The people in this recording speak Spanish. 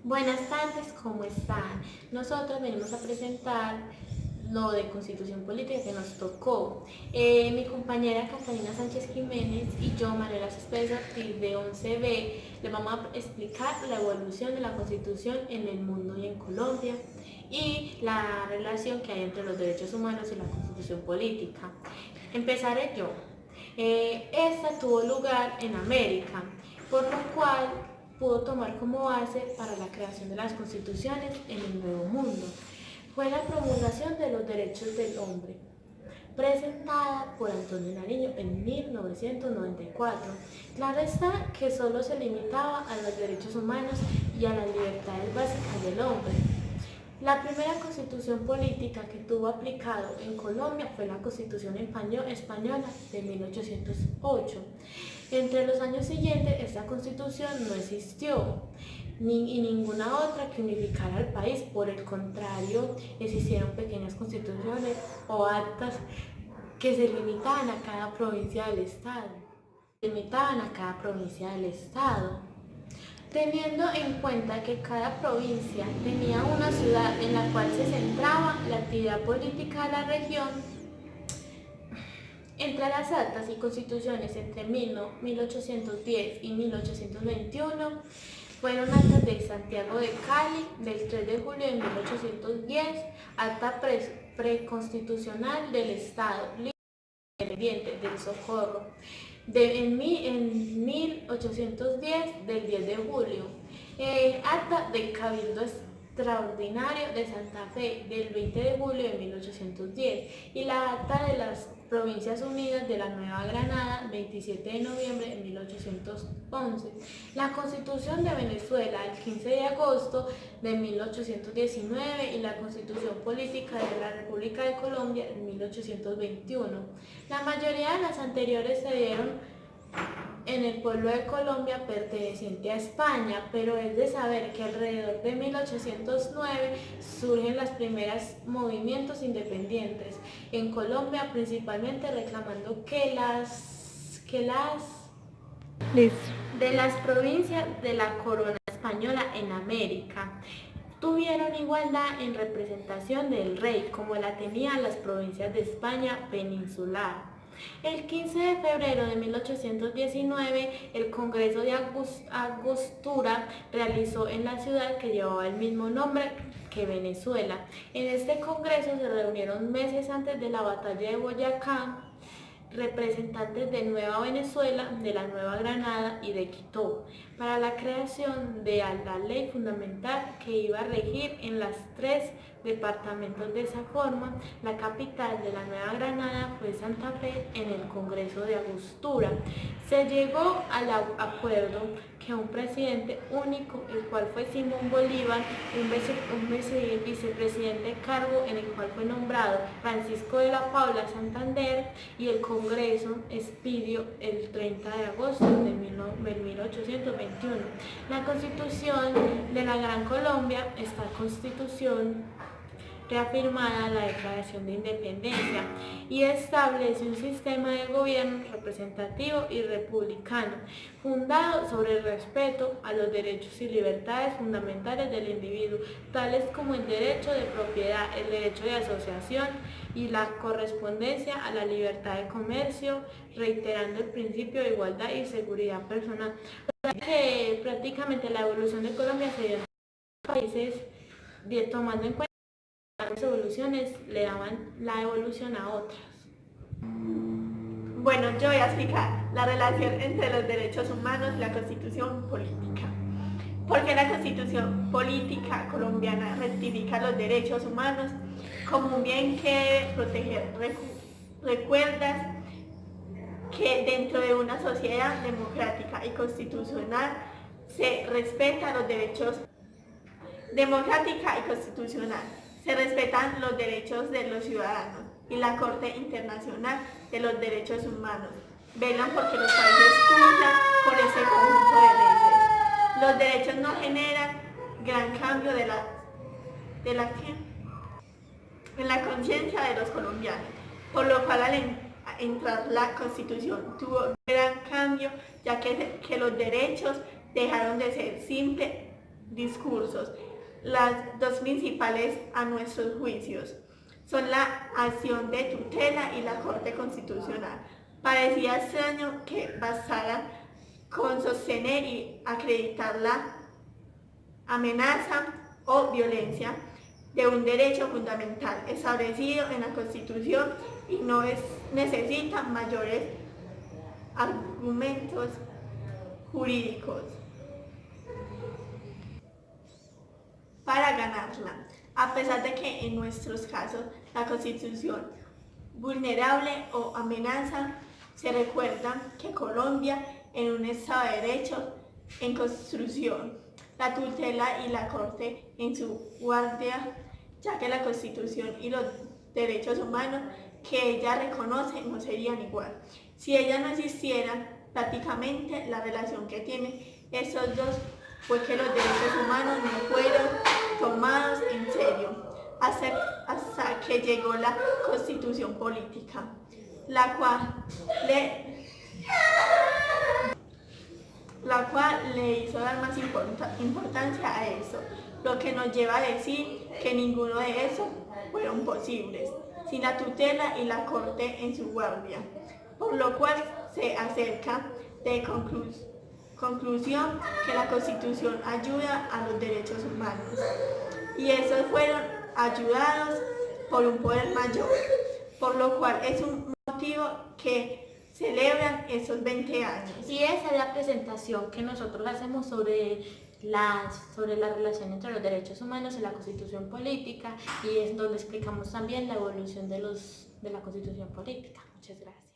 Buenas tardes, ¿cómo están? Nosotros venimos a presentar lo de Constitución Política que nos tocó. Mi compañera Catalina Sánchez Jiménez y yo, Manuela Céspedes Ortiz de 11B, le vamos a explicar la evolución de la Constitución en el mundo y en Colombia y la relación que hay entre los derechos humanos y la Constitución Política. Empezaré yo. Esta tuvo lugar en América, por lo cual pudo tomar como base para la creación de las constituciones en el Nuevo Mundo. Fue la promulgación de los derechos del hombre, presentada por Antonio Nariño en 1994. Claro está que solo se limitaba a los derechos humanos y a las libertades básicas del hombre. La primera constitución política que tuvo aplicado en Colombia fue la Constitución española de 1808. Entre los años siguientes, esta constitución no existió y ninguna otra que unificara al país. Por el contrario, existieron pequeñas constituciones o actas que se limitaban a cada provincia del Estado. Teniendo en cuenta que cada provincia tenía una ciudad en la cual se centraba la actividad política de la región, entre las actas y constituciones entre 1810 y 1821 fueron actas de Santiago de Cali del 3 de julio de 1810, acta preconstitucional del Estado Independiente del Socorro en 1810 del 10 de julio, acta del Cabildo Extraordinario de Santa Fe del 20 de julio de 1810 y la acta de las Provincias Unidas de la Nueva Granada 27 de noviembre de 1811, la Constitución de Venezuela el 15 de agosto de 1819 y la Constitución Política de la República de Colombia en 1821. La mayoría de las anteriores se dieron en el pueblo de Colombia perteneciente a España, pero es de saber que alrededor de 1809 surgen los primeros movimientos independientes en Colombia, principalmente reclamando Listo. de las provincias de la corona española en América tuvieron igualdad en representación del rey, como la tenían las provincias de España peninsular. El 15 de febrero de 1819, el Congreso de Angostura realizó en la ciudad que llevaba el mismo nombre que Venezuela. En este congreso se reunieron meses antes de la batalla de Boyacá representantes de Nueva Venezuela, de la Nueva Granada y de Quito, para la creación de la ley fundamental que iba a regir en las tres departamentos. De esa forma, la capital de la Nueva Granada fue Santa Fe en el Congreso de Angostura. Se llegó al acuerdo que un presidente único, el cual fue Simón Bolívar, un vicepresidente cargo en el cual fue nombrado Francisco de la Paula Santander, y el Congreso expidió el 30 de agosto de 1821. La Constitución de la Gran Colombia, esta Constitución reafirmada la Declaración de Independencia y establece un sistema de gobierno representativo y republicano, fundado sobre el respeto a los derechos y libertades fundamentales del individuo, tales como el derecho de propiedad, el derecho de asociación y la correspondencia a la libertad de comercio, reiterando el principio de igualdad y seguridad personal. Prácticamente la evolución de Colombia se dio en países tomando en cuenta las evoluciones le daban la evolución a otras. Bueno, yo voy a explicar la relación entre los derechos humanos y la Constitución política. Porque la Constitución política colombiana rectifica los derechos humanos como un bien que debe proteger. Recuerdas que dentro de una sociedad democrática y constitucional se respetan los derechos democrática y constitucional. Se respetan los derechos de los ciudadanos y la Corte Internacional de los Derechos Humanos velan porque los países cumplan con ese conjunto de leyes. Los derechos no generan gran cambio en la conciencia de los colombianos, por lo cual al entrar la Constitución tuvo un gran cambio, ya que los derechos dejaron de ser simples discursos. Las dos principales a nuestros juicios son la acción de tutela y la Corte Constitucional. Parecía extraño que bastara con sostener y acreditar la amenaza o violencia de un derecho fundamental establecido en la Constitución y no necesita mayores argumentos jurídicos para ganarla, a pesar de que en nuestros casos la Constitución vulnerable o amenaza. Se recuerda que Colombia en un Estado de Derecho en construcción, la tutela y la Corte en su guardia, ya que la Constitución y los derechos humanos que ella reconoce no serían igual. Si ella no existiera, prácticamente la relación que tienen estos dos fue que los derechos humanos no fueron tomados en serio hasta que llegó la Constitución política, la cual le hizo dar más importancia a eso, lo que nos lleva a decir que ninguno de esos fueron posibles, sin la tutela y la Corte en su guardia, por lo cual se acerca de conclusión que la Constitución ayuda a los derechos humanos, y esos fueron ayudados por un poder mayor, por lo cual es un motivo que celebran esos 20 años. Y esa es la presentación que nosotros hacemos sobre la relación entre los derechos humanos y la Constitución política, y es donde explicamos también la evolución de la Constitución política. Muchas gracias.